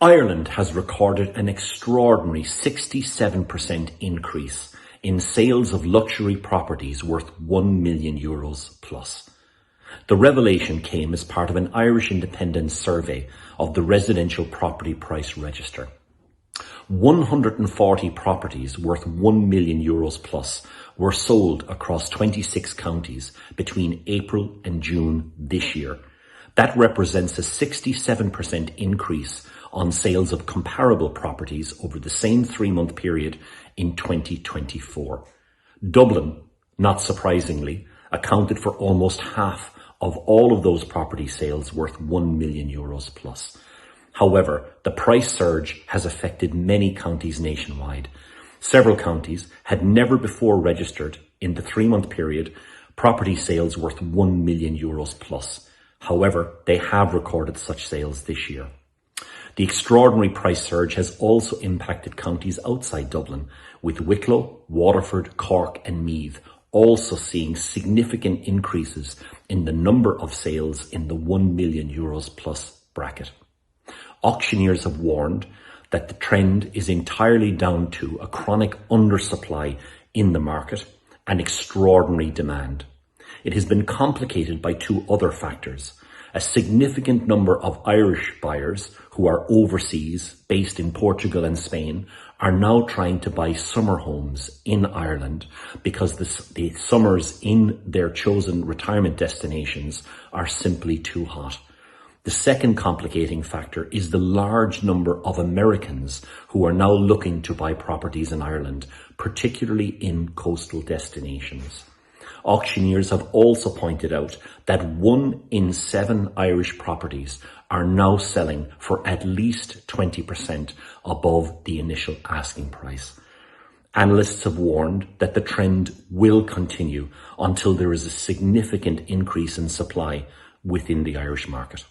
Ireland has recorded an extraordinary 67% increase in sales of luxury properties worth €1 million plus. The revelation came as part of an Irish independent survey of the Residential Property Price Register. 140 properties worth €1 million plus were sold across 26 counties between April and June this year. That represents a 67% increase on sales of comparable properties over the same 3-month period in 2024. Dublin, not surprisingly, accounted for almost half of all of those property sales worth €1 million plus. However, the price surge has affected many counties nationwide. Several counties had never before registered in the 3-month period property sales worth €1 million plus. However, they have recorded such sales this year. The extraordinary price surge has also impacted counties outside Dublin, with Wicklow, Waterford, Cork and Meath also seeing significant increases in the number of sales in the €1 million plus bracket. Auctioneers have warned that the trend is entirely down to a chronic undersupply in the market and extraordinary demand. It has been complicated by 2 other factors. A significant number of Irish buyers who are overseas, based in Portugal and Spain, are now trying to buy summer homes in Ireland because the summers in their chosen retirement destinations are simply too hot. The second complicating factor is the large number of Americans who are now looking to buy properties in Ireland, particularly in coastal destinations. Auctioneers have also pointed out that 1 in 7 Irish properties are now selling for at least 20% above the initial asking price. Analysts have warned that the trend will continue until there is a significant increase in supply within the Irish market.